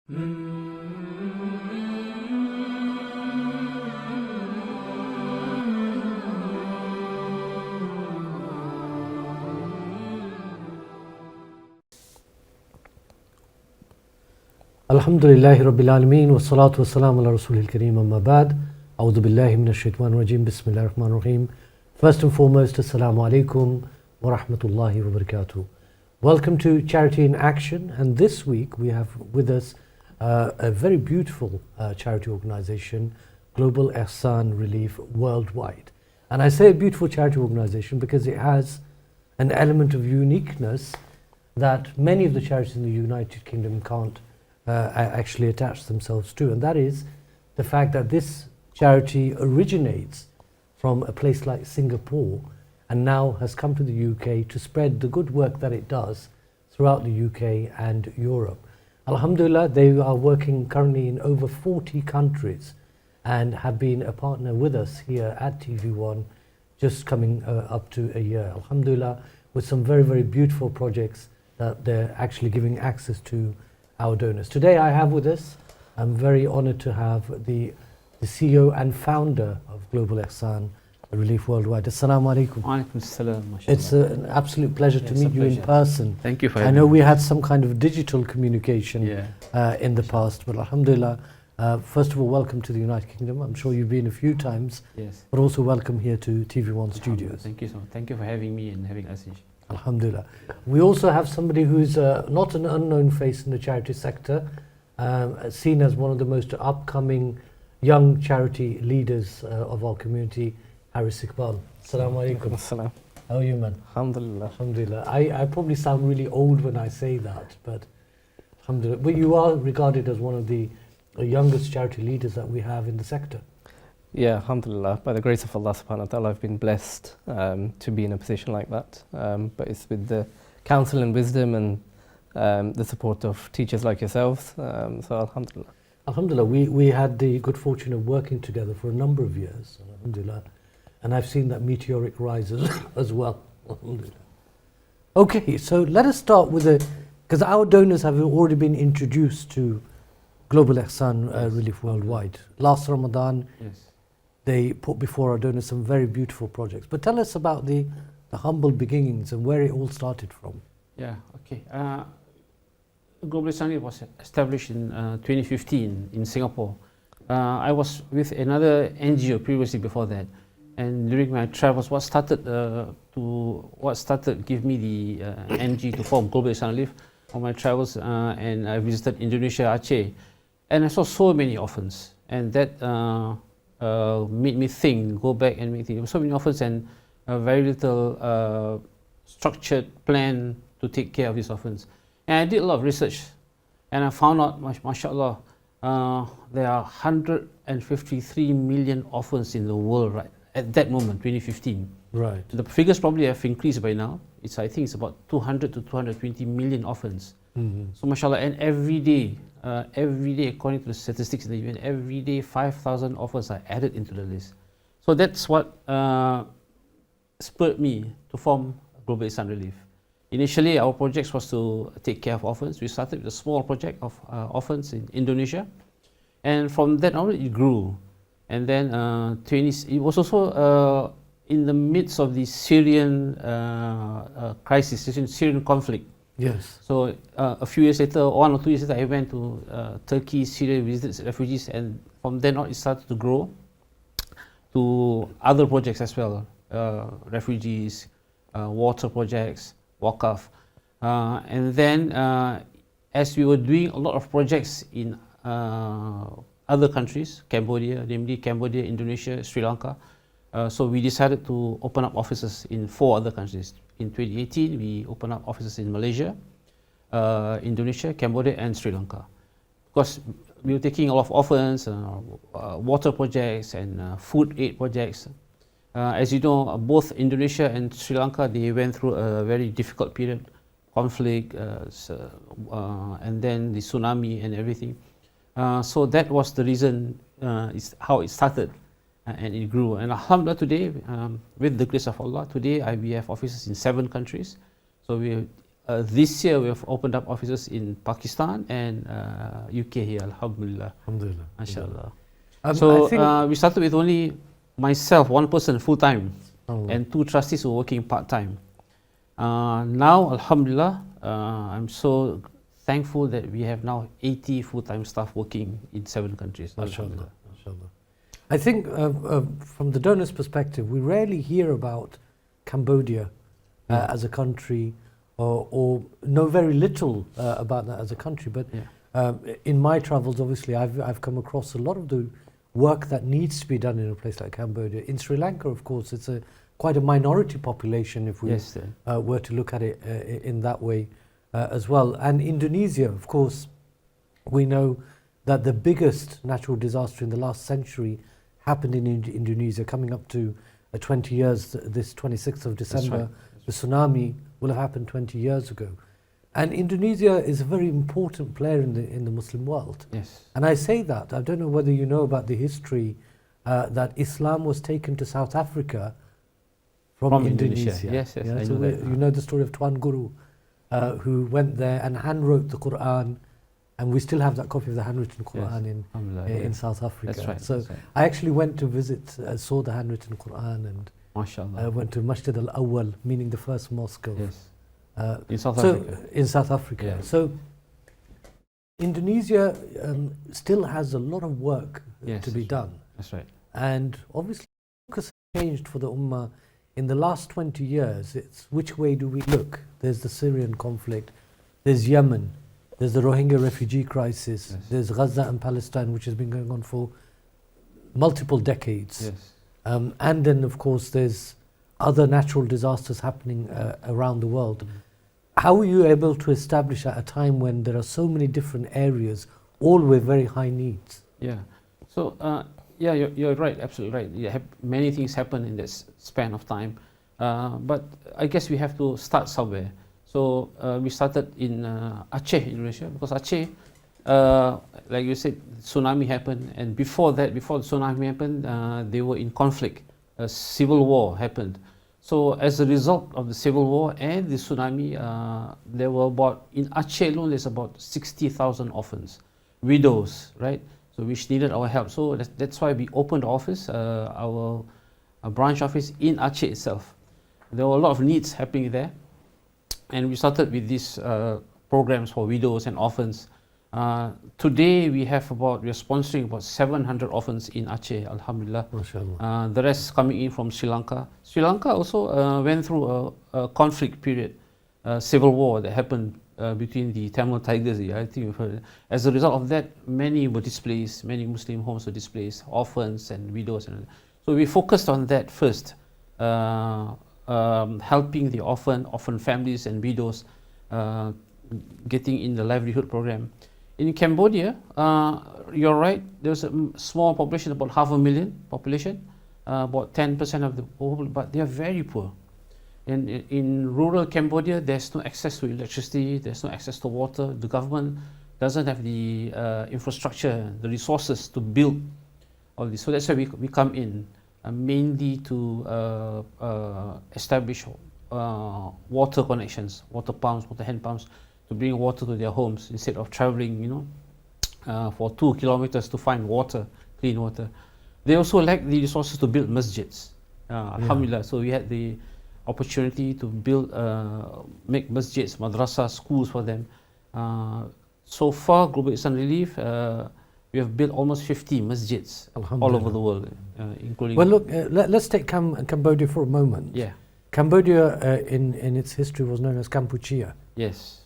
Alhamdulillahi Rabbil Alameen wa salatu wa salam ala Rasulil Kareem amma ba'd. A'udhu billahi minash shaitanir rajim. Bismillahir Rahmanir Rahim. First and foremost, Assalamu alaikum wa rahmatullahi wa barakatuh. Welcome to Charity in Action, and this week we have with us a very beautiful charity organization, Global Ehsan Relief Worldwide. And I say a beautiful charity organization because it has an element of uniqueness that many of the charities in the United Kingdom can't actually attach themselves to, and that is the fact that this charity originates from a place like Singapore and now has come to the UK to spread the good work that it does throughout the UK and Europe. Alhamdulillah, they are working currently in over 40 countries and have been a partner with us here at TV1 just coming up to a year. Alhamdulillah, with some very, very beautiful projects that they're actually giving access to our donors. Today I have with us, I'm very honored to have the CEO and founder of Global Ehsan Relief Worldwide. Assalamu alaikum. Alaikum salam. It's an absolute pleasure to meet you in person. Thank you for having me. I know we had some kind of digital communication in the past, but alhamdulillah, first of all, welcome to the United Kingdom. I'm sure you've been a few times, but also welcome here to TV1 Studios. Thank you so much. Thank you for having me and having us. Alhamdulillah. We also have somebody who's not an unknown face in the charity sector, seen as one of the most upcoming young charity leaders of our community, Haris Iqbal. Assalamu alaikum. Assalam. How are you, man? Alhamdulillah. Alhamdulillah. I probably sound really old when I say that, but alhamdulillah. But you are regarded as one of the youngest charity leaders that we have in the sector. Yeah, alhamdulillah. By the grace of Allah subhanahu wa ta'ala, I've been blessed to be in a position like that. But it's with the counsel and wisdom and the support of teachers like yourselves. So alhamdulillah. Alhamdulillah, we had the good fortune of working together for a number of years. Alhamdulillah. And I've seen that meteoric rise as well. Alhamdulillah. Okay, so let us start with because our donors have already been introduced to Global Ehsan Relief Worldwide. Last Ramadan, they put before our donors some very beautiful projects. But tell us about the humble beginnings and where it all started from. Yeah, okay. Global Ehsan Relief was established in 2015 in Singapore. I was with another NGO previously before that. And during my travels, what started give me the energy to form Global Ehsan Relief on my travels, and I visited Indonesia, Aceh, and I saw so many orphans, and that made me think, go back and make think. So many orphans and very little structured plan to take care of these orphans. And I did a lot of research, and I found out, mashallah, there are 153 million orphans in the world right at that moment, 2015. Right. So the figures probably have increased by now. I think it's about 200 to 220 million orphans. Mm-hmm. So mashallah, and every day, according to the statistics in the UN, every day 5,000 orphans are added into the list. So that's what spurred me to form Global Ehsan Relief. Initially, our project was to take care of orphans. We started with a small project of orphans in Indonesia, and from that on it grew. And then it was also in the midst of the Syrian crisis, Syrian conflict. Yes. So a few years later, 1 or 2 years later, I went to Turkey, Syria, visited refugees, and from then on it started to grow to other projects as well, refugees, water projects, Waqaf. And then as we were doing a lot of projects in other countries, Cambodia, namely Cambodia, Indonesia, Sri Lanka, so we decided to open up offices in 4 other countries. In 2018, we opened up offices in Malaysia, Indonesia, Cambodia, and Sri Lanka. Because we were taking a lot of orphans, water projects, and food aid projects. As you know, both Indonesia and Sri Lanka, they went through a very difficult period, conflict, and then the tsunami and everything. So that was the reason, how it started. And it grew. And alhamdulillah today, with the grace of Allah, today we have offices in 7 countries. So we this year we have opened up offices in Pakistan and UK here, Alhamdulillah. Alhamdulillah. MashaAllah. I So think- we started with only myself, one person full-time, Allah. and 2 trustees who were working part-time. Now, Alhamdulillah, I'm so thankful that we have now 80 full-time staff working in 7 countries. MashaAllah. MashaAllah. I think from the donor's perspective, we rarely hear about Cambodia as a country, or know very little about that as a country. But in my travels, obviously, I've come across a lot of the work that needs to be done in a place like Cambodia. In Sri Lanka, of course, it's quite a minority population if we were to look at it in that way as well. And Indonesia, of course, we know that the biggest natural disaster in the last century happened in Indonesia, coming up to 20 years, this 26th of December. The tsunami will have happened 20 years ago. And Indonesia is a very important player in the Muslim world. Yes. And I say that, I don't know whether you know about the history that Islam was taken to South Africa from Indonesia. Yes, yes, I so know that. you know the story of Tuan Guru, who went there and handwrote the Quran, and we still have that copy of the handwritten Quran in South Africa. That's right. So that's right. I actually went to visit, saw the handwritten Quran, and MashaAllah. went to Masjid al-Awwal, meaning the first mosque of, Yes. In South so Africa. in South Africa. Yeah. So Indonesia still has a lot of work to be done. That's right. And obviously, focus has changed for the Ummah in the last 20 years. It's which way do we look? There's the Syrian conflict, there's Yemen, there's the Rohingya refugee crisis, there's Gaza and Palestine, which has been going on for multiple decades. Yes. And then, of course, there's other natural disasters happening around the world. How were you able to establish at a time when there are so many different areas, all with very high needs? Yeah. So, you're right, absolutely right. Many things happen in this span of time. But I guess we have to start somewhere. So, we started in Aceh, Indonesia, because Aceh, like you said, tsunami happened. And before that, before the tsunami happened, they were in conflict. A civil war happened. So as a result of the civil war and the tsunami, there were in Aceh alone, there's about 60,000 orphans, widows, right? So which needed our help. So that's why we opened the office, our branch office in Aceh itself. There were a lot of needs happening there. And we started with these programs for widows and orphans. Today we are sponsoring about 700 orphans in Aceh, Alhamdulillah. The rest coming in from Sri Lanka. Sri Lanka also went through a conflict period, civil war that happened between the Tamil Tigers. I think you've heard. As a result of that, many were displaced, many Muslim homes were displaced, orphans and widows. So we focused on that first, helping the orphan families and widows, getting in the livelihood program. In Cambodia, you're right, there's a small population, about 500,000 population, about 10% of the people, but they are very poor. And in rural Cambodia, there's no access to electricity, there's no access to water. The government doesn't have the infrastructure, the resources to build all this. So that's why we come in, mainly to establish water connections, water pumps, water hand pumps, to bring water to their homes instead of traveling, for 2 kilometers to find water, clean water. They also lack the resources to build masjids. Alhamdulillah. So we had the opportunity to build, make masjids, madrasas, schools for them. So far, Global Ehsan Relief, we have built almost 50 masjids all over the world, including. Well, look, let's take Cambodia for a moment. Yeah. Cambodia, in its history, was known as Kampuchea. Yes.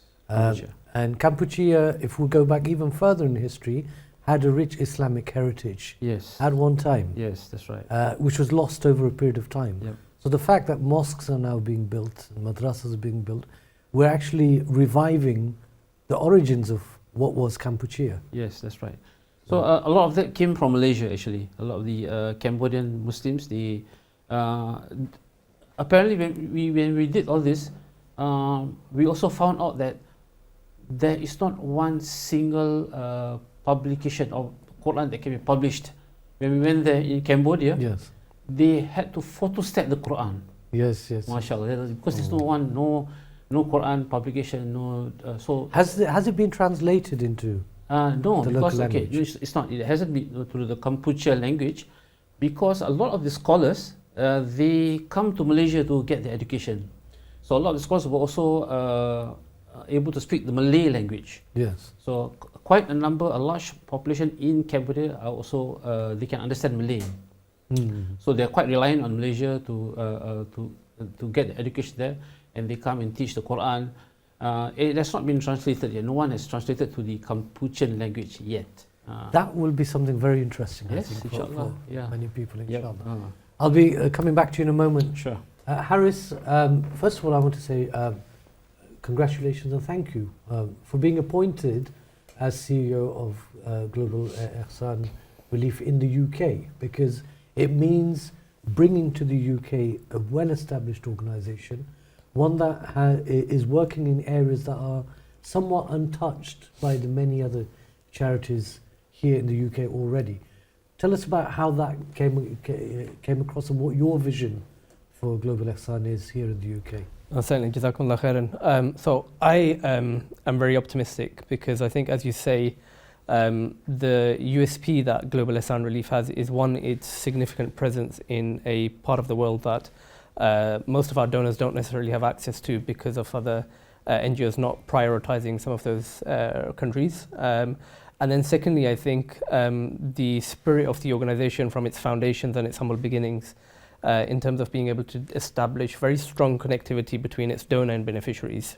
And Kampuchea, if we go back even further in history, had a rich Islamic heritage. Yes. At one time. Yes, that's right. Which was lost over a period of time. Yep. So the fact that mosques are now being built, madrasas are being built, we're actually reviving the origins of what was Kampuchea. Yes, that's right. So a lot of that came from Malaysia, actually. A lot of the Cambodian Muslims, they apparently when we did all this, we also found out that there is not one single publication of Quran that can be published. When we went there in Cambodia, they had to photostat the Quran. Yes, yes. MashaAllah, because there's no no Quran publication, no. So has it been translated into? No, the because local okay, language? it's not. It hasn't been to the Kampuchea language, because a lot of the scholars they come to Malaysia to get their education. So a lot of the scholars were also able to speak the Malay language. Yes. So quite a large population in Cambodia are also they can understand Malay. So they are quite reliant on Malaysia to get the education there, and they come and teach the Quran. It has not been translated yet. No one has translated to the Kampuchean language yet. That will be something very interesting, Yes, I think, inshallah. for many people, inshallah. Yep. I'll be coming back to you in a moment. Sure. Harris, first of all, I want to say congratulations and thank you for being appointed as CEO of Global Ehsan Relief in the UK, because it means bringing to the UK a well-established organisation, one that is working in areas that are somewhat untouched by the many other charities here in the UK already. Tell us about how that came across and what your vision for Global Ehsan is here in the UK. Certainly, Jazakumullah khairan. So I am very optimistic because I think, as you say, the USP that Global Ehsan Relief has is one, its significant presence in a part of the world that most of our donors don't necessarily have access to because of other NGOs not prioritizing some of those countries. And then secondly, I think the spirit of the organization from its foundations and its humble beginnings in terms of being able to establish very strong connectivity between its donor and beneficiaries.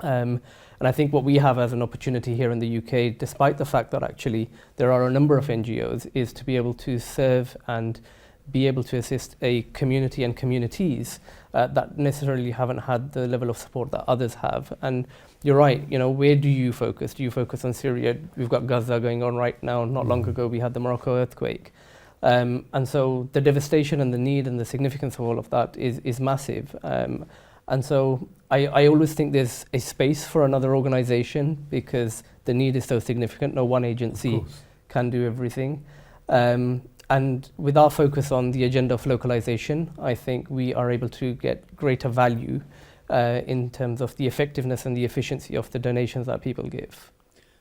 And I think what we have as an opportunity here in the UK, despite the fact that actually there are a number of NGOs, is to be able to serve and be able to assist a community and communities that necessarily haven't had the level of support that others have. And you're right, you know, where do you focus? Do you focus on Syria? We've got Gaza going on right now. Not long ago we had the Morocco earthquake. And so the devastation and the need and the significance of all of that is massive. And so I always think there's a space for another organization because the need is so significant. No one agency can do everything. And with our focus on the agenda of localization, I think we are able to get greater value in terms of the effectiveness and the efficiency of the donations that people give.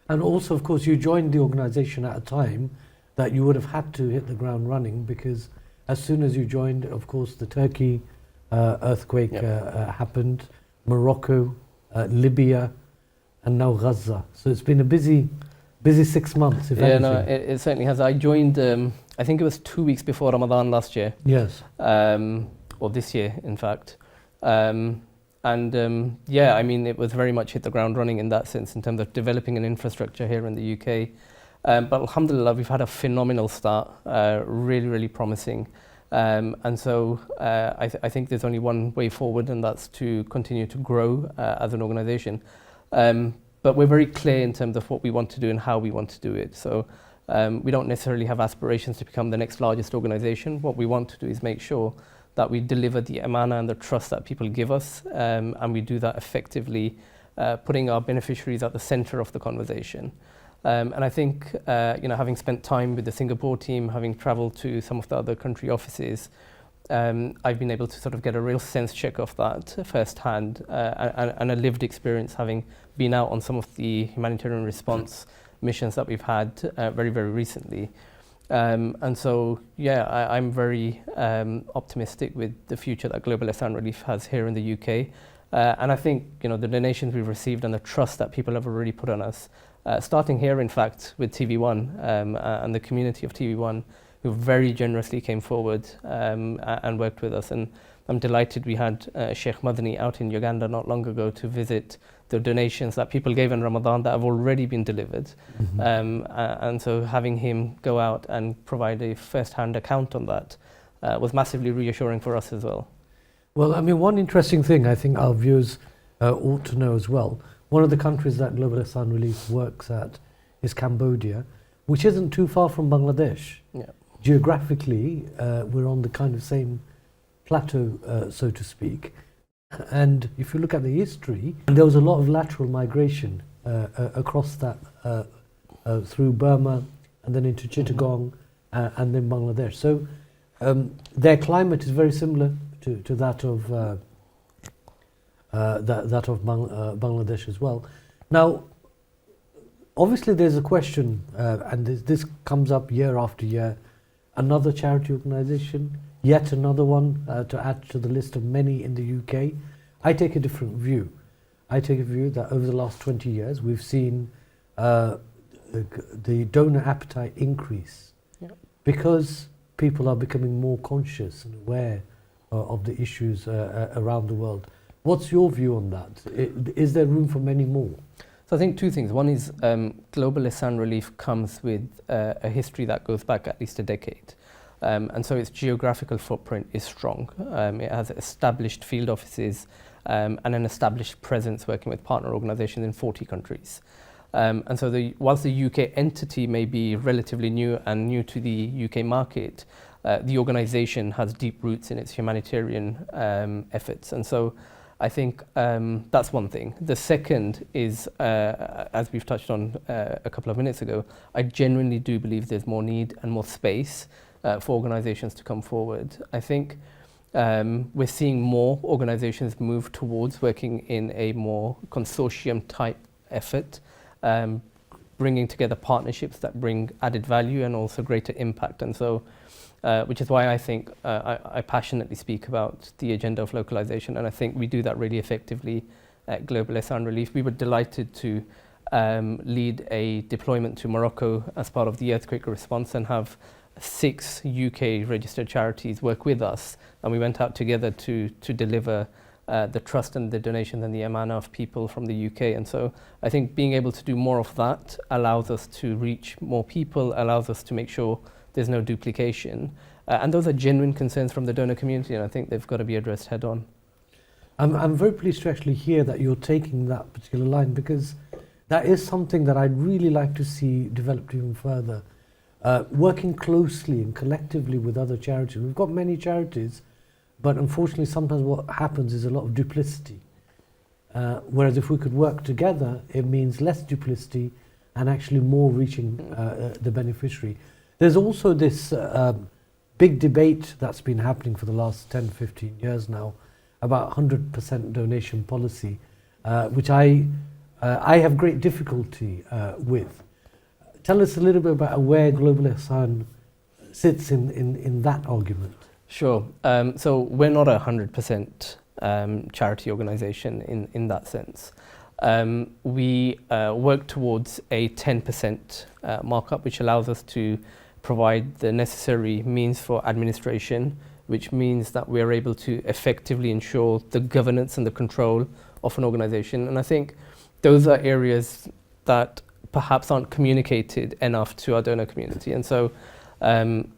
And also, of course, you joined the organization at a time that you would have had to hit the ground running, because as soon as you joined, of course, the Turkey earthquake happened, Morocco, Libya, and now Gaza. So it's been a busy 6 months, if anything. No, it certainly has. I joined, I think it was 2 weeks before Ramadan last year. Yes. Or this year, in fact. Yeah, I mean, it was very much hit the ground running in that sense in terms of developing an infrastructure here in the UK. But alhamdulillah, we've had a phenomenal start, really, really promising. And so I think there's only one way forward, and that's to continue to grow as an organization. But we're very clear in terms of what we want to do and how we want to do it. So we don't necessarily have aspirations to become the next largest organization. What we want to do is make sure that we deliver the amana and the trust that people give us, and we do that effectively, putting our beneficiaries at the center of the conversation. And I think, having spent time with the Singapore team, having traveled to some of the other country offices, I've been able to sort of get a real sense check of that firsthand, and a lived experience having been out on some of the humanitarian response missions that we've had very, very recently. And so, I'm very optimistic with the future that Global Ehsan Relief has here in the UK. And I think, the donations we've received and the trust that people have already put on us, starting here, in fact, with TV1 and the community of TV1, who very generously came forward and worked with us. And I'm delighted we had Sheikh Madani out in Uganda not long ago to visit the donations that people gave in Ramadan that have already been delivered. And so having him go out and provide a first-hand account on that was massively reassuring for us as well. Well, I mean, one interesting thing I think our viewers ought to know as well, one of the countries that Global Ehsan Relief works at is Cambodia, which isn't too far from Bangladesh. Yeah. Geographically, we're on the kind of same plateau, so to speak. And if you look at the history, there was a lot of lateral migration across that through Burma and then into Chittagong and then Bangladesh. So their climate is very similar to that that of Bangladesh as well. Now, obviously there's a question, and this comes up year after year, another charity organisation, yet another one to add to the list of many in the UK. I take a different view. I take a view that over the last 20 years we've seen the donor appetite increase, because people are becoming more conscious and aware of the issues around the world. What's your view on that? Is there room for many more? So I think two things. One is Global Ehsan Relief comes with a history that goes back at least a decade. And so its geographical footprint is strong. It has established field offices and an established presence working with partner organisations in 40 countries. And so whilst the UK entity may be relatively new and new to the UK market, the organisation has deep roots in its humanitarian efforts. And so I think that's one thing. The second is, as we've touched on a couple of minutes ago, I genuinely do believe there's more need and more space for organisations to come forward. I think we're seeing more organisations move towards working in a more consortium type effort, bringing together partnerships that bring added value and also greater impact. And so, which is why I think I passionately speak about the agenda of localization, and I think we do that really effectively at Global Ehsan Relief. We were delighted to lead a deployment to Morocco as part of the earthquake response and have 6 UK registered charities work with us, and we went out together to deliver the trust and the donation and the amana of people from the UK. And so I think being able to do more of that allows us to reach more people, allows us to make sure there's no duplication. And those are genuine concerns from the donor community, and I think they've got to be addressed head on. I'm very pleased to actually hear that you're taking that particular line, because that is something that I'd really like to see developed even further. Working closely and collectively with other charities. We've got many charities, but unfortunately sometimes what happens is a lot of duplicity. Whereas if we could work together, it means less duplicity and actually more reaching the beneficiary. There's also this big debate that's been happening for the last 10, 15 years now about 100% donation policy, which I have great difficulty with. Tell us a little bit about where Global Ehsan sits in that argument. Sure. So we're not a 100% charity organisation in that sense. We work towards a 10% markup, which allows us to provide the necessary means for administration, which means that we're able to effectively ensure the governance and the control of an organisation. And I think those are areas that perhaps aren't communicated enough to our donor community. And so an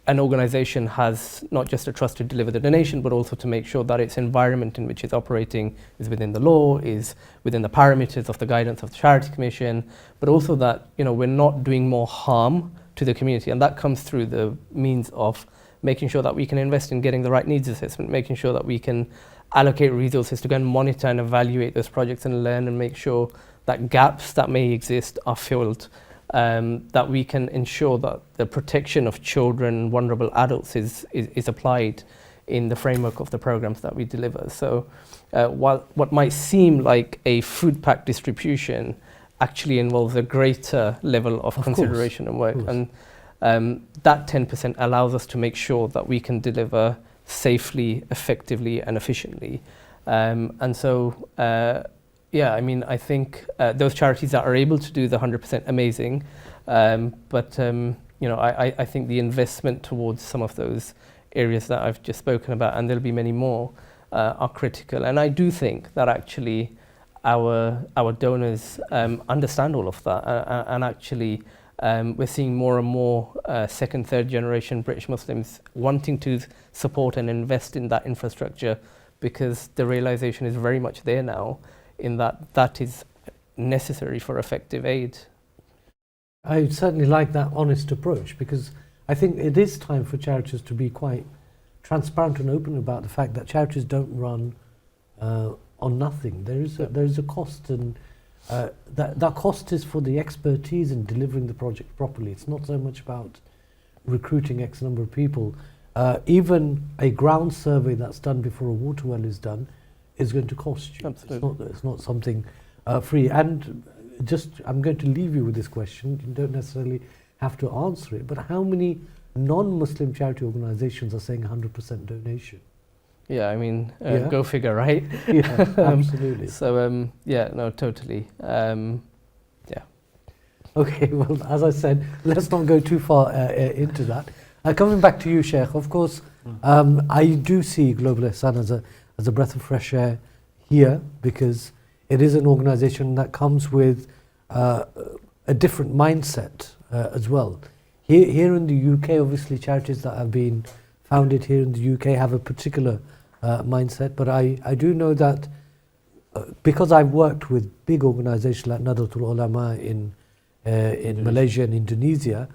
organisation has not just a trust to deliver the donation, but also to make sure that its environment in which it's operating is within the law, is within the parameters of the guidance of the Charity Commission, but also that, you know, we're not doing more harm to the community. And that comes through the means of making sure that we can invest in getting the right needs assessment, making sure that we can allocate resources to go and monitor and evaluate those projects and learn and make sure that gaps that may exist are filled, that we can ensure that the protection of children, vulnerable adults is applied in the framework of the programs that we deliver. So while what might seem like a food pack distribution actually involves a greater level of consideration and work. And that 10% allows us to make sure that we can deliver safely, effectively and efficiently. And so, yeah, I mean, I think those charities that are able to do the 100% amazing, but you know, I think the investment towards some of those areas that I've just spoken about, and there'll be many more, are critical. And I do think that actually our donors understand all of that, and actually we're seeing more and more second, third generation British Muslims wanting to support and invest in that infrastructure, because the realization is very much there now in that is necessary for effective aid. I certainly like that honest approach, because I think it is time for charities to be quite transparent and open about the fact that charities don't run on nothing. There is a cost, and that cost is for the expertise in delivering the project properly. It's not so much about recruiting X number of people. Even a ground survey that's done before a water well is done is going to cost you. Absolutely. It's not something free. And I'm going to leave you with this question. You don't necessarily have to answer it, but how many non-Muslim charity organizations are saying 100% donation? Yeah, I mean, Yeah. go figure, right? Yeah, absolutely. So, yeah, no, totally. Yeah. Okay, well, as I said, let's not go too far into that. Coming back to you, Sheikh, of course, I do see Global Ehsan as a breath of fresh air here, because it is an organization that comes with a different mindset as well. Here in the UK, obviously, charities that have been founded here in the UK have a particular mindset, but I do know that because I've worked with big organizations like Nahdlatul Ulama in Malaysia and Indonesia,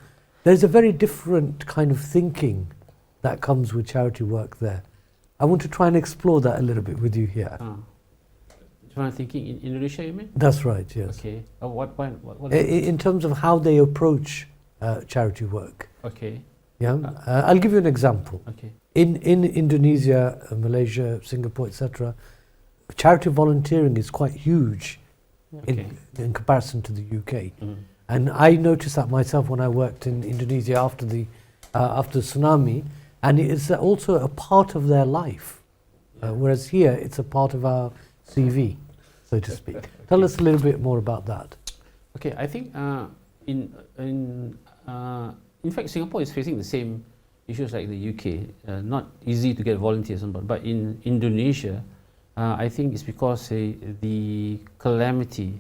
there's a very different kind of thinking that comes with charity work there. I want to try and explore that a little bit with you here. Different thinking in Indonesia, you mean? That's right, yes. Okay. What point? What In terms of how they approach charity work. Okay. Yeah, I'll give you an example. Okay. In Indonesia, Malaysia, Singapore, etc., charity volunteering is quite huge Okay. in comparison to the UK. Mm. And I noticed that myself when I worked in Indonesia after the tsunami, and it is also a part of their life, whereas here it's a part of our CV, so to speak. Tell us a little bit more about that. Okay, I think in fact Singapore is facing the same issues like the UK. Not easy to get volunteers on board, but in Indonesia, I think it's because the calamity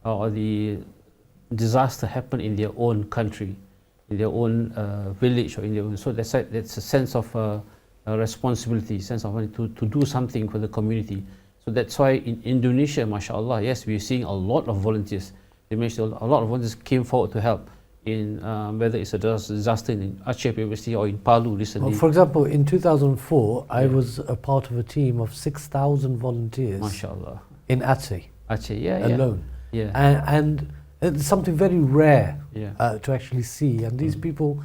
or the disaster happened in their own country, in their own village, or in their own. So that's a sense of responsibility, sense of wanting to do something for the community. So that's why in Indonesia, mashallah, yes, we're seeing a lot of volunteers. They mentioned a lot of volunteers came forward to help in whether it's a disaster in Aceh previously or in Palu recently. Well, for example, in 2004, I was a part of a team of 6,000 volunteers Mashallah. in Aceh Aceh, alone. Yeah. And it's something very rare Yeah. to actually see. And these people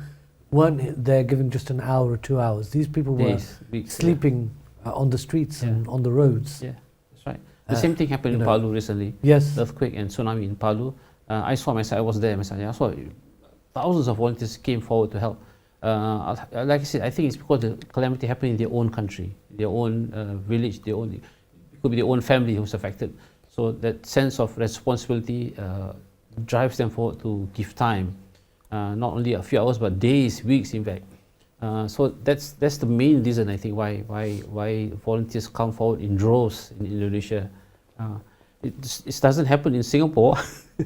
weren't there given just an hour or 2 hours. These people were Days, weeks, sleeping on the streets and on the roads. Yeah, that's right. The same thing happened in Palu recently. Yes. The earthquake and tsunami in Palu. I saw myself, I was there myself. I saw thousands of volunteers came forward to help. Like I said, I think it's because the calamity happened in their own country, their own village, it could be their own family who's affected. So that sense of responsibility drives them forward to give time, not only a few hours, but days, weeks, in fact. So that's the main reason, I think, why volunteers come forward in droves in Indonesia. It doesn't happen in Singapore.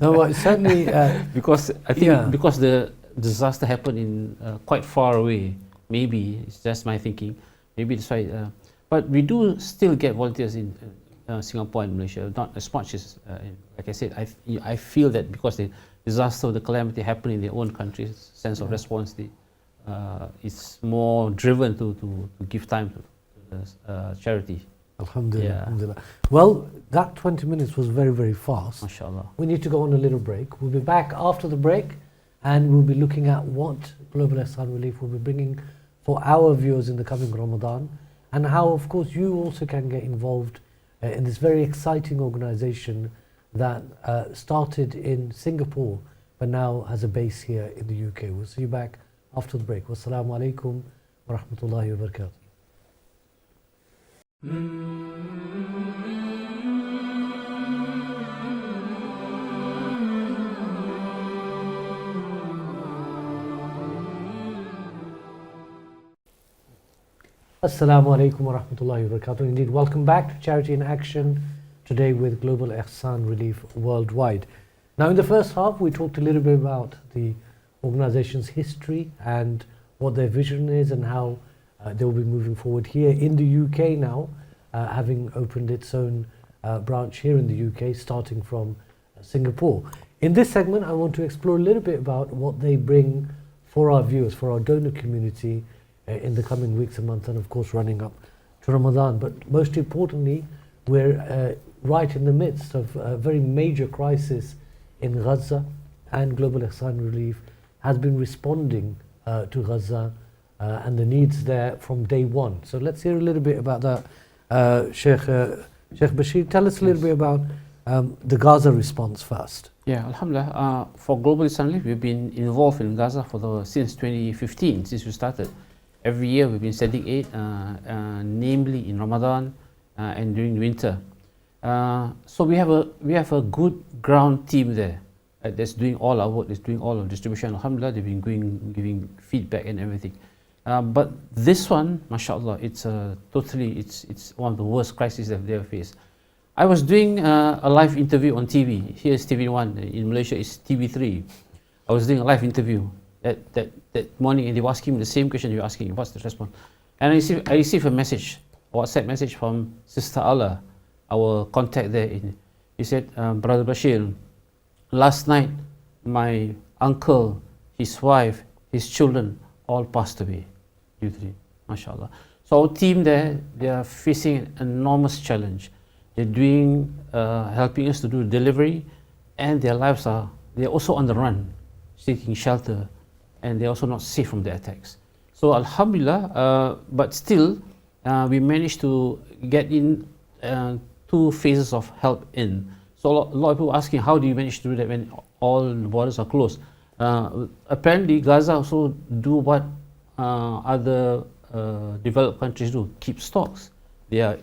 No, well, certainly. Because I think because the disaster happened in quite far away. Maybe it's just my thinking. Maybe that's why. But we do still get volunteers in Singapore and Malaysia. Not as much as, like I said. I feel that because the disaster, the calamity happened in their own countries, sense of response, it's more driven to give time to charity. Alhamdulillah, Yeah. alhamdulillah. Well, that 20 minutes was very, very fast. MashaAllah. We need to go on a little break. We'll be back after the break, and we'll be looking at what Global Ehsan Relief will be bringing for our viewers in the coming Ramadan, and how, of course, you also can get involved in this very exciting organization that started in Singapore, but now has a base here in the UK. We'll see you back after the break. Wassalamu alaikum wa rahmatullahi wa barakatuh. Assalamu alaikum wa rahmatullahi wa barakatuh. Indeed, welcome back to Charity in Action, today with Global Ehsan Relief Worldwide. Now, in the first half, we talked a little bit about the organization's history and what their vision is and how they will be moving forward here in the UK now, having opened its own branch here in the UK, starting from Singapore. In this segment, I want to explore a little bit about what they bring for our viewers, for our donor community in the coming weeks and months, and of course running up to Ramadan. But most importantly, we're right in the midst of a very major crisis in Gaza, and Global Ehsan Relief has been responding to Gaza and the needs there from day one. So let's hear a little bit about that. Sheikh, Sheikh Bashir, tell us a little bit about the Gaza response first. Yeah, Alhamdulillah. For Global Islam League, we've been involved in Gaza since 2015, since we started. Every year we've been sending aid, namely in Ramadan and during winter. So we have a good ground team there that's doing all our work, that's doing all our distribution. Alhamdulillah, they've been giving feedback and everything. But this one, mashallah, it's one of the worst crises that they've faced. I was doing a live interview on TV. Here's TV1, in Malaysia it's TV3. I was doing a live interview that morning, and they were asking me the same question you're asking, what's the response? And I received a message, a WhatsApp message from Sister Allah, our contact there. He said, Brother Bashir, last night my uncle, his wife, his children all passed away due to it. MashaAllah. So our team there, they are facing an enormous challenge. They're doing, helping us to do delivery, and their lives they're also on the run, seeking shelter, and they're also not safe from the attacks. So Alhamdulillah, but still, we managed to get in 2 phases of help in. So a lot of people asking, how do you manage to do that when all the borders are closed? Apparently, Gaza also do what other developed countries do, keep stocks. They are,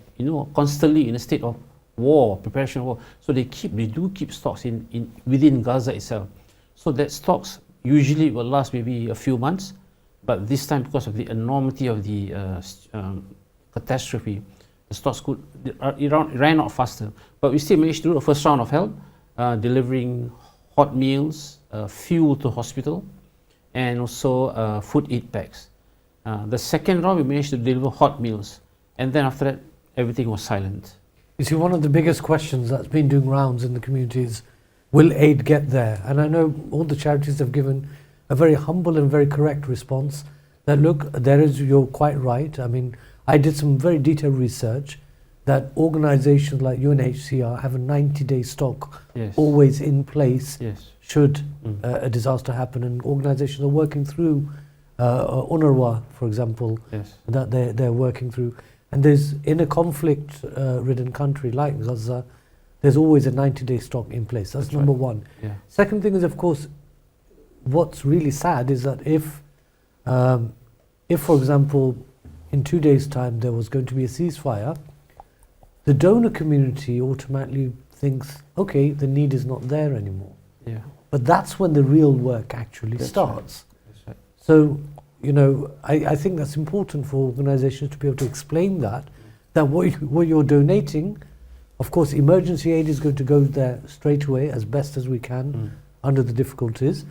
constantly in a state of war, preparation of war. So they do keep stocks within Gaza itself. So that stocks usually will last maybe a few months, but this time, because of the enormity of the catastrophe, the stocks ran out faster. But we still managed to do the first round of help, delivering hot meals, fuel to hospital, and also food aid bags. The second round, we managed to deliver hot meals, and then after that, everything was silent. You see, one of the biggest questions that's been doing rounds in the community is, will aid get there? And I know all the charities have given a very humble and very correct response that, look, you're quite right. I mean, I did some very detailed research that organizations like UNHCR have a 90-day stock always in place should a disaster happen, and organizations are working through UNRWA, for example, that they're working through. And in a conflict-ridden country like Gaza, there's always a 90-day stock in place. That's number one. Yeah. Second thing is, of course, what's really sad is that if, for example, in 2 days' time there was going to be a ceasefire, the donor community automatically thinks, okay, the need is not there anymore. Yeah. But that's when the real work actually starts. Right. That's right. So, I think that's important for organizations to be able to explain that what you're donating, of course, emergency aid is going to go there straight away as best as we can under the difficulties,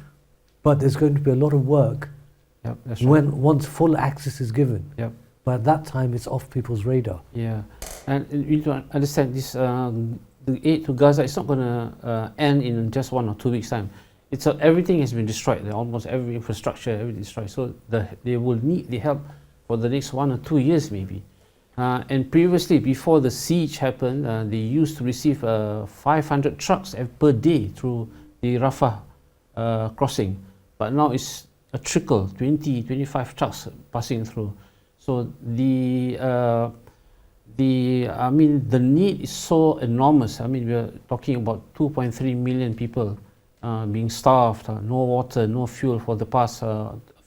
but there's going to be a lot of work once full access is given. Yep. But at that time, it's off people's radar. Yeah, and you need to understand this, the aid to Gaza is not going to end in just 1 or 2 weeks' time. Everything has been destroyed. Almost every infrastructure, everything destroyed. So they will need the help for the next 1 or 2 years maybe. And previously, before the siege happened, they used to receive 500 trucks per day through the Rafah crossing. But now it's a trickle, 25 trucks passing through. So the need is so enormous. I mean, we're talking about 2.3 million people being starved, no water, no fuel for the past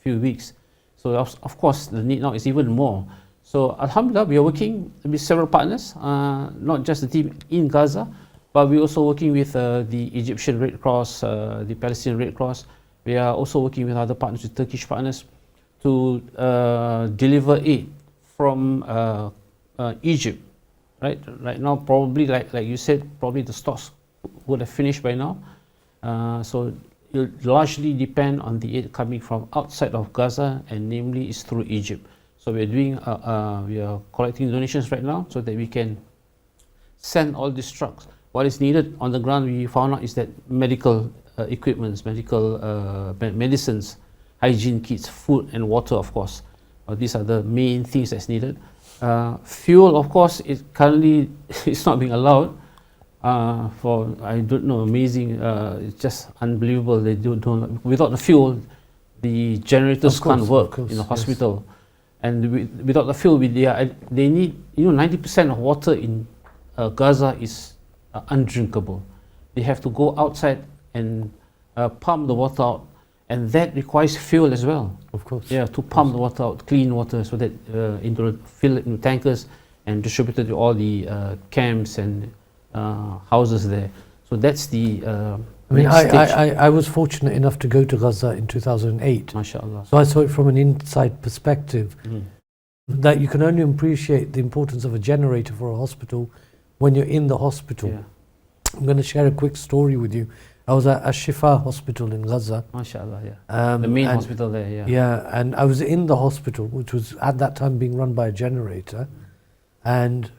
few weeks. So of course the need now is even more. So Alhamdulillah, we are working with several partners, not just the team in Gaza, but we're also working with the Egyptian Red Cross, the Palestinian Red Cross. We are also working with other partners, with Turkish partners, to deliver aid from Egypt. Right now, probably like you said, probably the stocks would have finished by now. So it will largely depend on the aid coming from outside of Gaza, and namely is through Egypt. So we are collecting donations right now so that we can send all these trucks. What is needed on the ground, we found out, is that medical equipments, medicines, hygiene kits, food and water, of course. These are the main things that's needed. Fuel, of course, currently it's not being allowed. For, I don't know, amazing, it's just unbelievable. They don't without the fuel, the generators can't work in the hospital. Yes. And without the fuel, they need 90% of water in Gaza is undrinkable. They have to go outside and pump the water out, and that requires fuel as well. Of course. Yeah, to pump the water out, clean water, so that fill it in tankers and distribute it to all the camps and houses there. So that's the I mean, next stage. I was fortunate enough to go to Gaza in 2008. MashaAllah. So I saw it from an inside perspective, Mhm. that you can only appreciate the importance of a generator for a hospital when you're in the hospital. Yeah, I'm going to share a quick story with you. I was at Shifa hospital in Gaza. MashaAllah, yeah. The main and- hospital there, yeah. Yeah, and I was in the hospital, which was at that time being run by a generator. And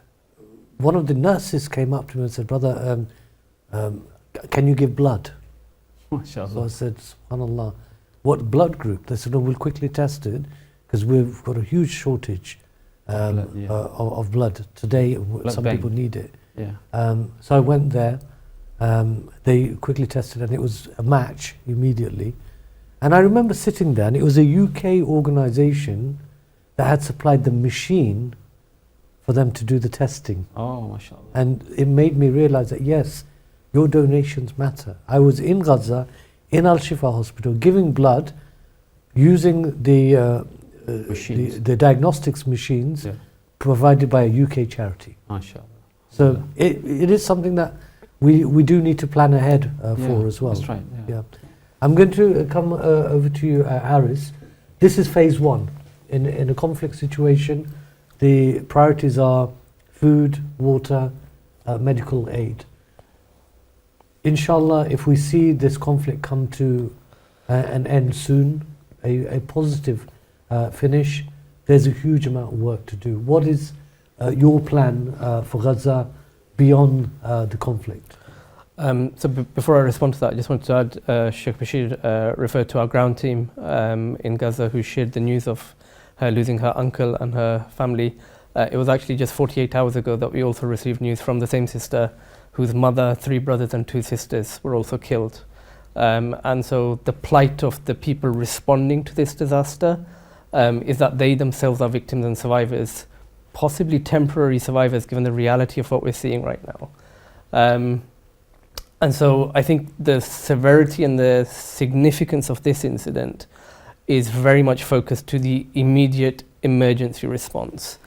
one of the nurses came up to me and said, "Brother, can you give blood?" So I MashaAllah. said, "SubhanAllah, what blood group?" They said, "No, we'll quickly test it because we've got a huge shortage blood, yeah. of blood today. Some bank. people need it." Yeah. So I went there. They quickly tested, and it was a match immediately. And I remember sitting there, and it was a UK organisation that had supplied the machine for them to do the testing. Oh, MashaAllah. And it made me realise that yes, your donations matter. I was in Gaza, in Al Shifa Hospital, giving blood, using the Machines. the diagnostics machines Yeah. provided by a UK charity. MashaAllah. So it is something that we do need to plan ahead for Yeah, as well. That's right. Yeah. Yeah. I'm going to come over to you, Harris. This is phase one. In a conflict situation, the priorities are food, water, medical aid. Inshallah, if we see this conflict come to an end soon, a positive finish, there's a huge amount of work to do. What is your plan for Gaza beyond the conflict? So before I respond to that, I just wanted to add, Sheikh Bashir referred to our ground team in Gaza who shared the news of her losing her uncle and her family. It was actually just 48 hours ago that we also received news from the same sister whose mother, 3 brothers and 2 sisters were also killed. And so the plight of the people responding to this disaster is that they themselves are victims and survivors, possibly temporary survivors given the reality of what we're seeing right now. And so I think the severity and the significance of this incident is very much focused to the immediate emergency response.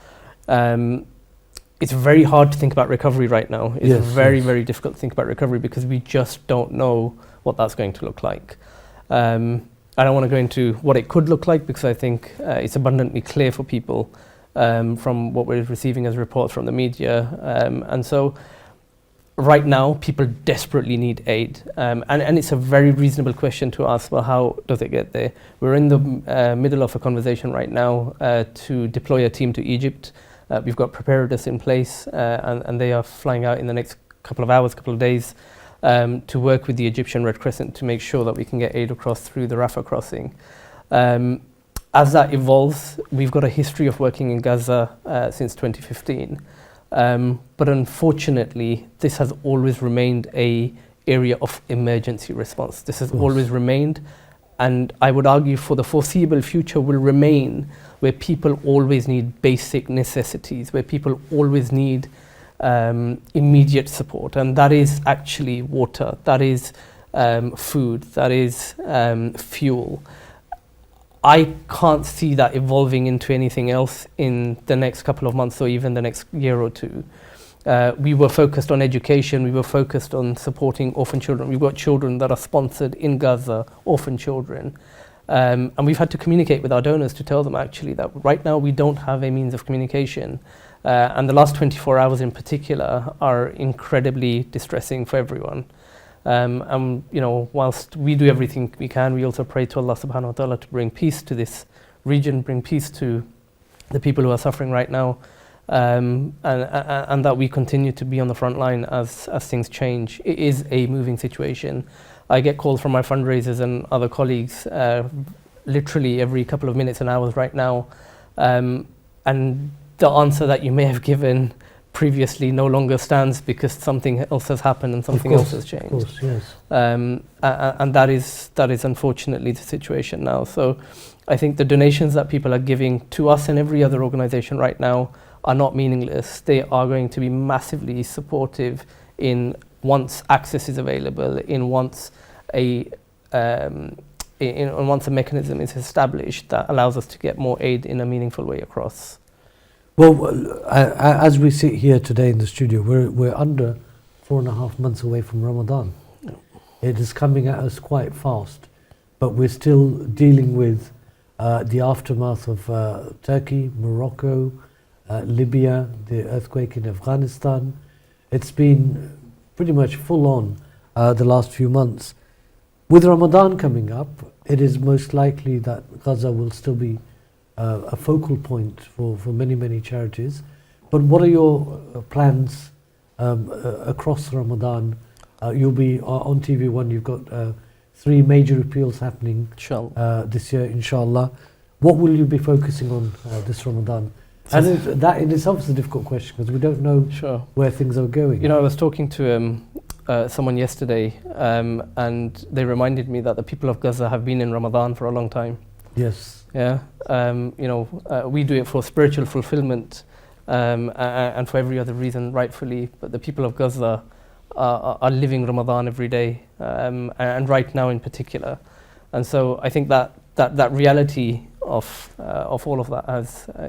It's very hard to think about recovery right now. It's very difficult to think about recovery because we just don't know what that's going to look like. I don't want to go into what it could look like because I think it's abundantly clear for people from what we're receiving as reports from the media. And so right now, people desperately need aid. And it's a very reasonable question to ask, well, how does it get there? We're in the middle of a conversation right now to deploy a team to Egypt. We've got preparedness in place, and they are flying out in the next couple of hours, couple of days, to work with the Egyptian Red Crescent to make sure that we can get aid across through the Rafah crossing. As that evolves, we've got a history of working in Gaza since 2015. But unfortunately, this has always remained an area of emergency response. This has always remained, and I would argue for the foreseeable future will remain, where people always need basic necessities, where people always need immediate support, and that is actually water, that is food, that is fuel. I can't see that evolving into anything else in the next couple of months or even the next year or two. We were focused on education, we were focused on supporting orphan children. We've got children that are sponsored in Gaza, orphan children. And we've had to communicate with our donors to tell them actually that right now we don't have a means of communication. And the last 24 hours in particular are incredibly distressing for everyone. And you know, whilst we do everything we can, we also pray to Allah subhanahu wa ta'ala to bring peace to this region, bring peace to the people who are suffering right now, and that we continue to be on the front line as things change. It is a moving situation. I get calls from my fundraisers and other colleagues literally every couple of minutes and hours right now, and the answer that you may have given previously no longer stands because something else has happened and something else has changed. Of course, yes. And that is unfortunately the situation now. So I think the donations that people are giving to us and every other organization right now are not meaningless. They are going to be massively supportive in once access is available, in once a mechanism is established that allows us to get more aid in a meaningful way across. Well, as we sit here today in the studio, we're under 4.5 months away from Ramadan. It is coming at us quite fast, but we're still dealing with the aftermath of Turkey, Morocco, Libya, the earthquake in Afghanistan. It's been pretty much full on the last few months. With Ramadan coming up, it is most likely that Gaza will still be a focal point for many, many charities. But what are your plans across Ramadan? You'll be on TV1, you've got 3 major appeals happening this year, inshallah. What will you be focusing on this Ramadan? And that in itself is a difficult question because we don't know where things are going. You know, I was talking to someone yesterday and they reminded me that the people of Gaza have been in Ramadan for a long time. Yes. Yeah. We do it for spiritual fulfillment and for every other reason, rightfully. But the people of Gaza are living Ramadan every day, and right now in particular. And so I think that reality of all of that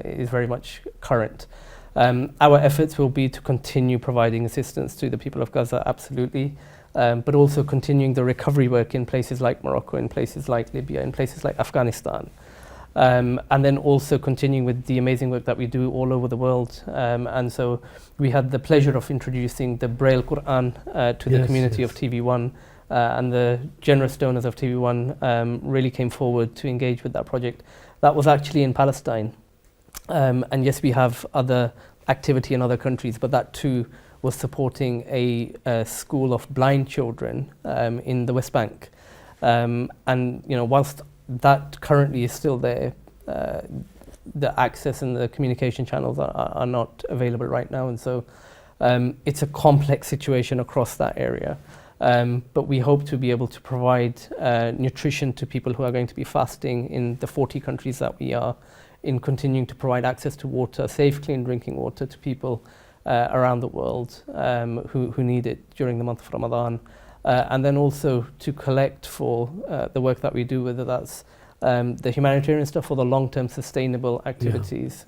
is very much current. Our efforts will be to continue providing assistance to the people of Gaza, absolutely, but also continuing the recovery work in places like Morocco, in places like Libya, in places like Afghanistan. And then also continuing with the amazing work that we do all over the world. And so we had the pleasure of introducing the Braille Quran to the community of TV1, and the generous donors of TV1 really came forward to engage with that project. That was actually in Palestine. And yes, we have other activity in other countries, but that too was supporting a school of blind children in the West Bank. And whilst that currently is still there, the access and the communication channels are not available right now, and so it's a complex situation across that area. But we hope to be able to provide nutrition to people who are going to be fasting in the 40 countries that we are, in continuing to provide access to water, safe, clean drinking water to people around the world who need it during the month of Ramadan. And then also to collect for the work that we do, whether that's the humanitarian stuff or the long-term sustainable activities,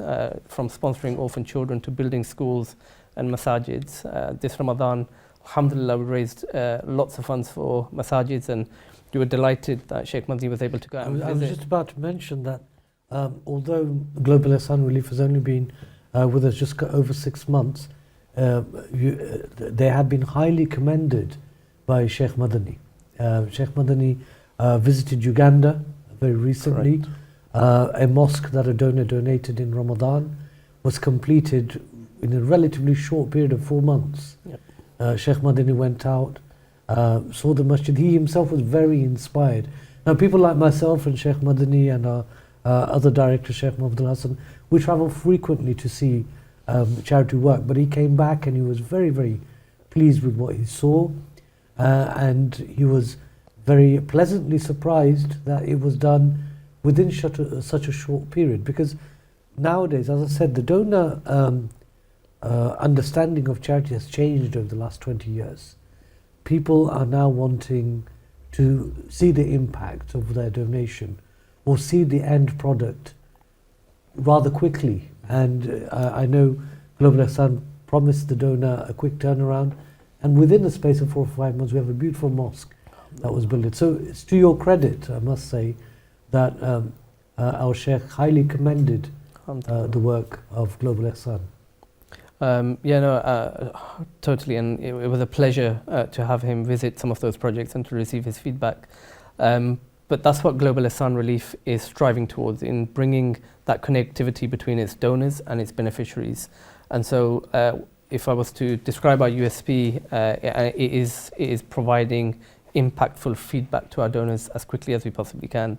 from sponsoring orphan children to building schools and masajids. This Ramadan, alhamdulillah, we raised lots of funds for masajids, and we were delighted that Sheikh Madhi was able to go out and visit. I was just about to mention that although Global Ehsan Relief has only been with us just over 6 months, they have been highly commended by Sheikh Madani. Sheikh Madani visited Uganda very recently. A mosque that a donor donated in Ramadan was completed in a relatively short period of 4 months. Sheikh Madani went out, saw the masjid. He himself was very inspired. Now, people like myself and Sheikh Madani and our other director, Sheikh Muhammad Hassan, we travel frequently to see charity work, but he came back and he was very, very pleased with what he saw. And he was very pleasantly surprised that it was done within such a short period, because nowadays, as I said, the donor understanding of charity has changed over the last 20 years. People are now wanting to see the impact of their donation or see the end product rather quickly. And I know Global Ehsan promised the donor a quick turnaround, and within the space of 4 or 5 months we have a beautiful mosque that was built. So it's to your credit, I must say, that our Sheikh highly commended the work of Global Ehsan. Totally, and it was a pleasure to have him visit some of those projects and to receive his feedback. But that's what Global Ehsan Relief is striving towards, in bringing that connectivity between its donors and its beneficiaries. And so if I was to describe our USP, it is providing impactful feedback to our donors as quickly as we possibly can.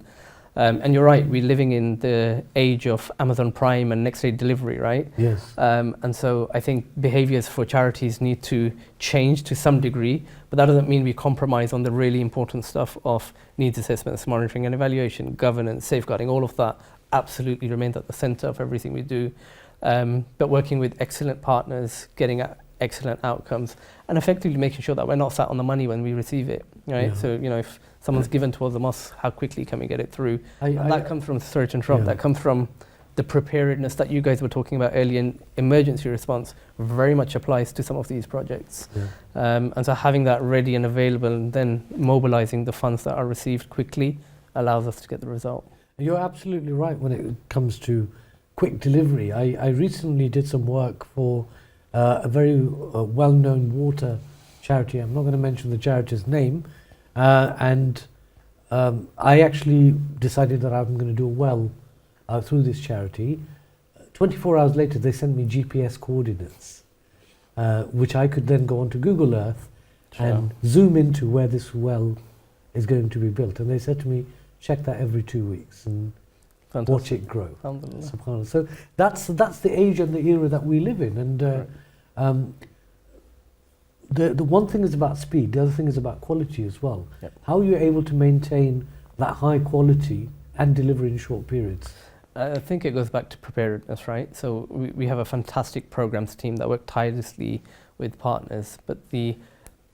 And you're right, we're living in the age of Amazon Prime and next day delivery, right? Yes. And so I think behaviors for charities need to change to some degree, but that doesn't mean we compromise on the really important stuff of needs assessments, monitoring and evaluation, governance, safeguarding. All of that absolutely remains at the center of everything we do. but working with excellent partners, getting excellent outcomes, and effectively making sure that we're not sat on the money when we receive it, right? Yeah. So, if someone's given towards the mosque, how quickly can we get it through? And that comes from, sorry to interrupt, that comes from the preparedness that you guys were talking about earlier in emergency response very much applies to some of these projects. And so having that ready and available and then mobilizing the funds that are received quickly allows us to get the result. You're absolutely right when it comes to quick delivery. I recently did some work for a very well-known water charity. I'm not going to mention the charity's name. And I actually decided that I'm going to do a well through this charity. 24 hours later, they sent me GPS coordinates, which I could then go onto Google Earth and zoom into where this well is going to be built. And they said to me, check that every 2 weeks and watch it grow. SubhanAllah. So that's the age and the era that we live in. And the one thing is about speed, the other thing is about quality as well. How are you able to maintain that high quality and deliver in short periods? I think it goes back to preparedness, right? So we have a fantastic programs team that work tirelessly with partners, but the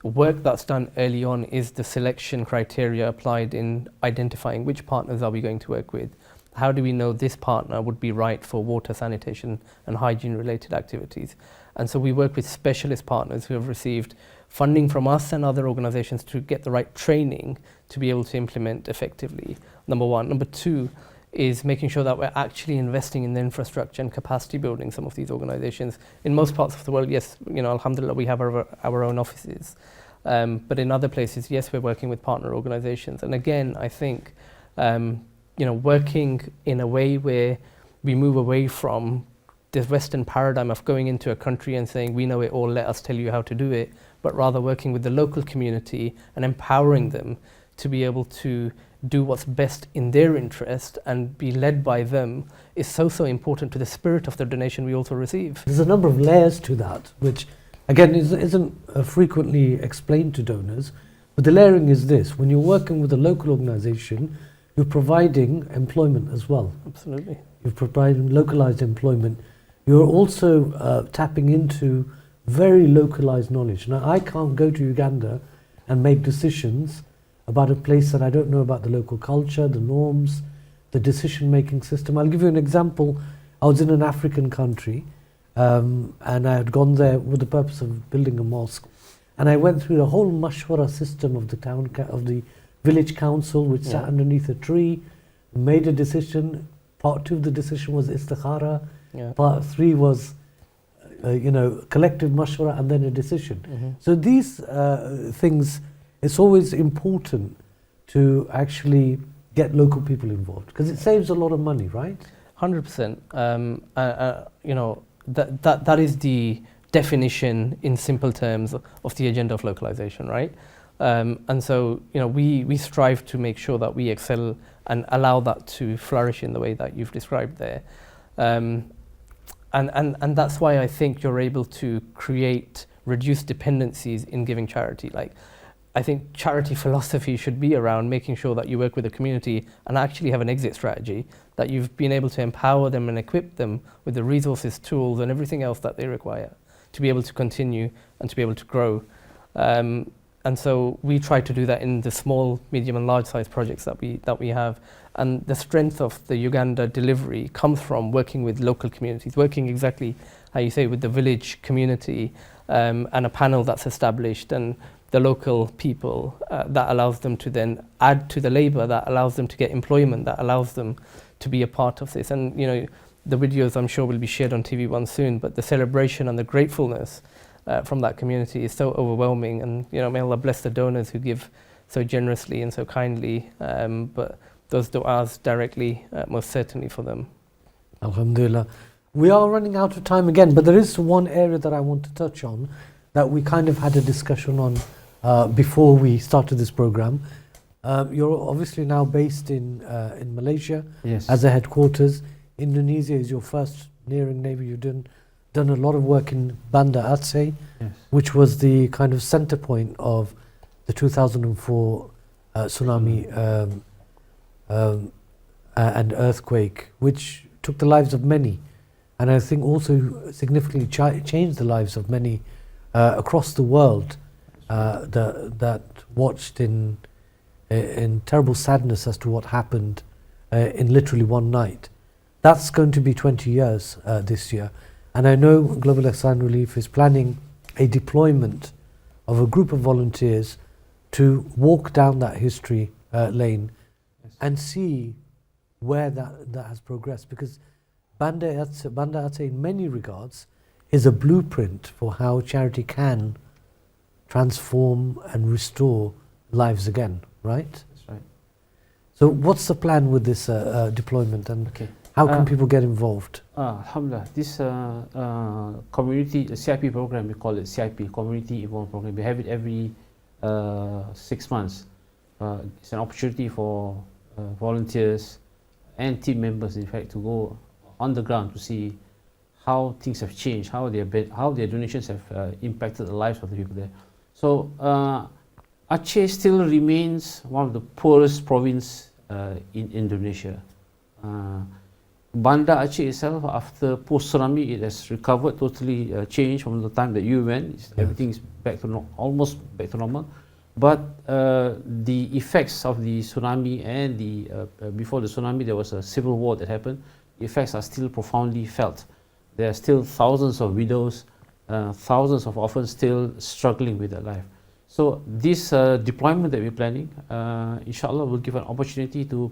work that's done early on is the selection criteria applied in identifying which partners are we going to work with. How do we know this partner would be right for water, sanitation and hygiene related activities? And so we work with specialist partners who have received funding from us and other organizations to get the right training to be able to implement effectively, number one. Number two is making sure that we're actually investing in the infrastructure and capacity building some of these organizations. In most parts of the world, yes, alhamdulillah, we have our own offices. But in other places, yes, we're working with partner organizations. And again, I think, working in a way where we move away from this Western paradigm of going into a country and saying, we know it all, let us tell you how to do it, but rather working with the local community and empowering them to be able to do what's best in their interest and be led by them is so important to the spirit of the donation we also receive. There's a number of layers to that, which again isn't frequently explained to donors, but the layering is this: when you're working with a local organization, you're providing employment as well. Absolutely. You're providing localized employment. You're also tapping into very localized knowledge. Now, I can't go to Uganda and make decisions about a place that I don't know about the local culture, the norms, the decision-making system. I'll give you an example. I was in an African country and I had gone there with the purpose of building a mosque. And I went through the whole mashwara system of the town, of the village council, which sat underneath a tree, made a decision. Part 2 of the decision was istikhara. Part 3 was, collective mashwara and then a decision. So these things, it's always important to actually get local people involved because it saves a lot of money, right? 100%. That is the definition in simple terms of the agenda of localization, right? And so, we strive to make sure that we excel and allow that to flourish in the way that you've described there. And that's why I think you're able to create reduced dependencies in giving charity. Like, I think charity philosophy should be around making sure that you work with the community and actually have an exit strategy, that you've been able to empower them and equip them with the resources, tools and everything else that they require to be able to continue and to be able to grow. And so we try to do that in the small, medium and large size projects that we have. And the strength of the Uganda delivery comes from working with local communities, working exactly how you say with the village community and a panel that's established and the local people that allows them to then add to the labour, that allows them to get employment, that allows them to be a part of this. And the videos I'm sure will be shared on TV1 soon, but the celebration and the gratefulness from that community is so overwhelming. And may Allah bless the donors who give so generously and so kindly, but those du'as directly most certainly for them. Alhamdulillah. We are running out of time again, but there is one area that I want to touch on that we kind of had a discussion on before we started this program. You're obviously now based in Malaysia as a headquarters. Indonesia is your first nearing neighbor. You've done a lot of work in Banda Aceh, which was the kind of center point of the 2004 tsunami and earthquake, which took the lives of many. and I think also significantly changed the lives of many across the world that watched in terrible sadness as to what happened in literally one night. That's going to be 20 years this year. And I know Global Ehsan Relief is planning a deployment of a group of volunteers to walk down that history lane and see where that has progressed. Because Banda Aceh in many regards is a blueprint for how charity can transform and restore lives again, right? That's right. So what's the plan with this deployment, and how can people get involved? Alhamdulillah, this community CIP program, we call it CIP, Community Involvement Program. We have it every 6 months. It's an opportunity for volunteers and team members, in fact, to go on the ground to see how things have changed, how their donations have impacted the lives of the people there. So Aceh still remains one of the poorest provinces in Indonesia. Banda Aceh itself, after post-tsunami, it has recovered, totally changed from the time that you went. Yes. Everything is back to almost back to normal. But the effects of the tsunami and before the tsunami, there was a civil war that happened. The effects are still profoundly felt. There are still thousands of widows, thousands of orphans still struggling with their life. So this deployment that we're planning, inshallah, will give an opportunity to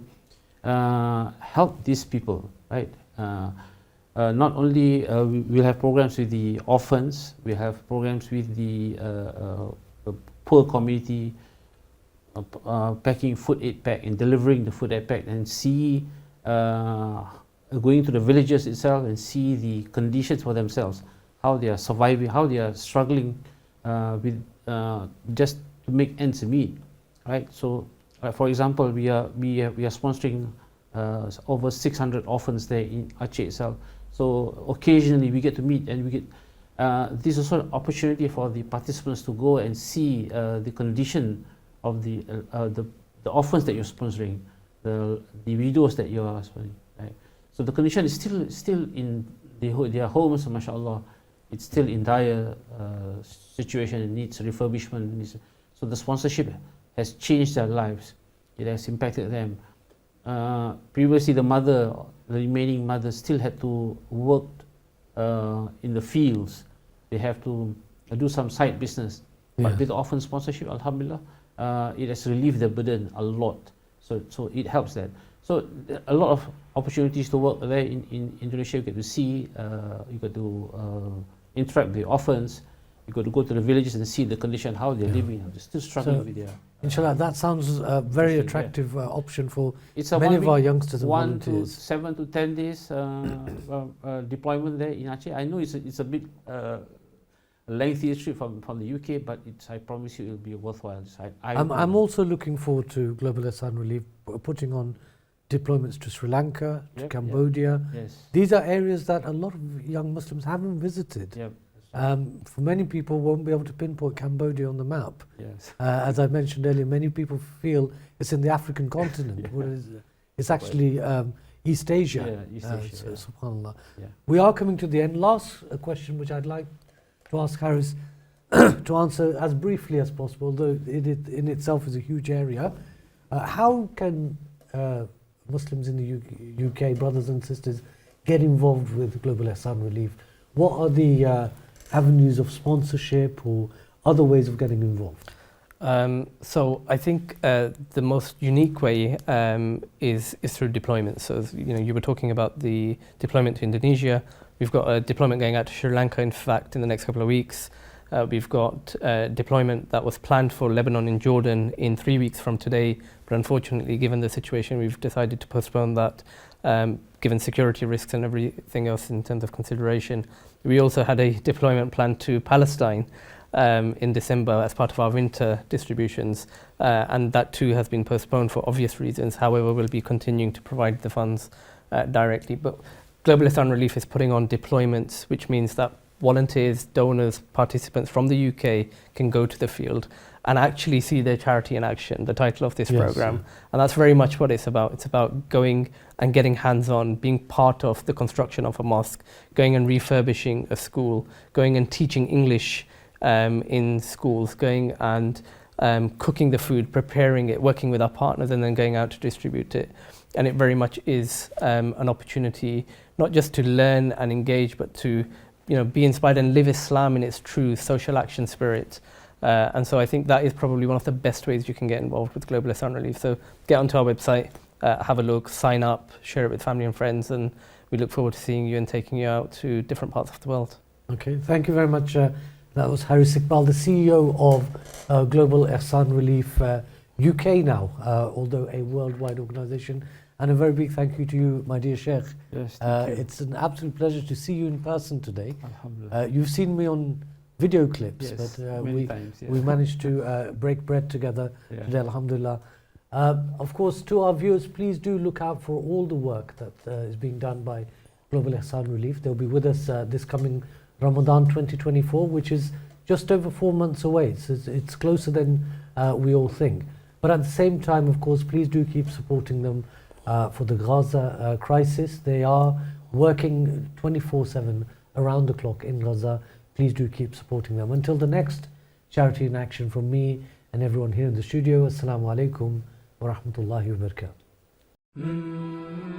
help these people, right? Not only we'll have programs with the orphans, we have programs with the poor community, packing food aid pack and delivering the food aid pack, and see going to the villages itself and see the conditions for themselves, how they are surviving, how they are struggling with just to make ends meet, right? So, for example, we are sponsoring over 600 orphans there in Aceh itself. So occasionally we get to meet, and we get this is also an opportunity for the participants to go and see the condition of the orphans that you're sponsoring, the widows that you are sponsoring. Right? So the condition is still in their homes, mashallah. It's still in dire situation. It needs refurbishment. So the sponsorship has changed their lives. It has impacted them. Previously, the remaining mother, still had to work in the fields. They have to do some side business. But with orphan sponsorship, alhamdulillah, it has relieved the burden a lot. So it helps that. So a lot of opportunities to work there in Indonesia. You get to see, you get to interact with the orphans. You got to go to the villages and see the condition, how they're living. They're still struggling with their... Inshallah, that sounds a very attractive option for many of our youngsters and volunteers. 7 to 10 days deployment there in Aceh. I know it's a bit lengthy trip from the UK, but I promise you it will be worthwhile. I'm also looking forward to Global Ehsan Relief putting on deployments to Sri Lanka, to Cambodia. Yes. These are areas that a lot of young Muslims haven't visited. Yep. For many people, won't be able to pinpoint Cambodia on the map. Yes. As I mentioned earlier, many people feel it's in the African continent, whereas it's actually East Asia. Yeah, East Asia. Subhanallah. Yeah. We are coming to the end. Last question, which I'd like to ask Harris to answer as briefly as possible, though it in itself is a huge area. How can Muslims in the UK, brothers and sisters, get involved with Global Ehsan Relief? What are the avenues of sponsorship or other ways of getting involved? So I think the most unique way is through deployment. So you were talking about the deployment to Indonesia. We've got a deployment going out to Sri Lanka, in fact, in the next couple of weeks. We've got a deployment that was planned for Lebanon and Jordan in 3 weeks from today, but unfortunately, given the situation, we've decided to postpone that, given security risks and everything else in terms of consideration. We also had a deployment planned to Palestine in December as part of our winter distributions, and that too has been postponed for obvious reasons. However, we'll be continuing to provide the funds directly. But Global Ehsan Relief is putting on deployments, which means that volunteers, donors, participants from the UK can go to the field and actually see their charity in action, the title of this Yes, program. yeah. And that's very much what it's about. It's about going and getting hands-on, being part of the construction of a mosque, going and refurbishing a school, going and teaching English in schools, going and cooking the food, preparing it, working with our partners, and then going out to distribute it. And it very much is an opportunity not just to learn and engage, but to be inspired and live Islam in its true social action spirit. And so I think that is probably one of the best ways you can get involved with Global Ehsan Relief. So get onto our website, have a look, sign up, share it with family and friends, and we look forward to seeing you and taking you out to different parts of the world. Okay, thank you very much. That was Haris Iqbal, the CEO of Global Ehsan Relief UK now, although a worldwide organisation. And a very big thank you to you, my dear Sheikh. Yes, thank you. It's an absolute pleasure to see you in person today. Alhamdulillah. You've seen me on video clips, Yes, but many times, yeah. we managed to break bread together Yeah. today, alhamdulillah. Of course, to our viewers, please do look out for all the work that is being done by Global Ehsan Relief. They'll be with us this coming Ramadan 2024, which is just over 4 months away. So it's closer than we all think. But at the same time, of course, please do keep supporting them for the Gaza crisis. They are working 24/7 around the clock in Gaza. Please do keep supporting them. Until the next Charity in Action from me and everyone here in the studio, Assalamu alaikum wa rahmatullahi wa barakatuh.